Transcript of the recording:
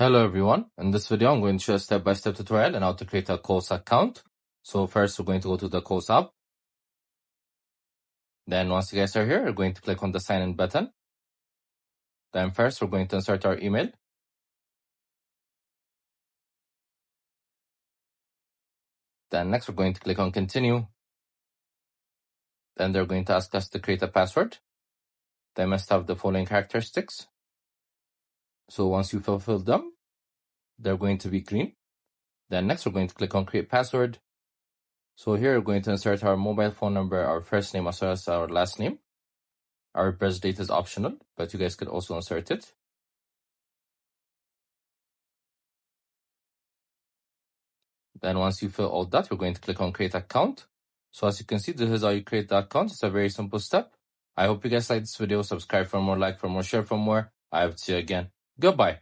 Hello everyone, in this video I'm going to show a step-by-step tutorial on how to create a Kohl account. So first we're going to go to the Kohl app. Then once you guys are here, we're going to click on the sign in button. Then first we're going to insert our email. Then next we're going to click on continue. Then they're going to ask us to create a password. They must have the following characteristics. So once you fulfill them, they're going to be green. Then next we're going to click on create password. So here we're going to insert our mobile phone number, our first name as well as our last name. Our birth date is optional, but you guys could also insert it. Then once you fill all that, we're going to click on create account. So as you can see, this is how you create the account. It's a very simple step. I hope you guys like this video. Subscribe for more, like for more, share for more. I hope to see you again. Goodbye.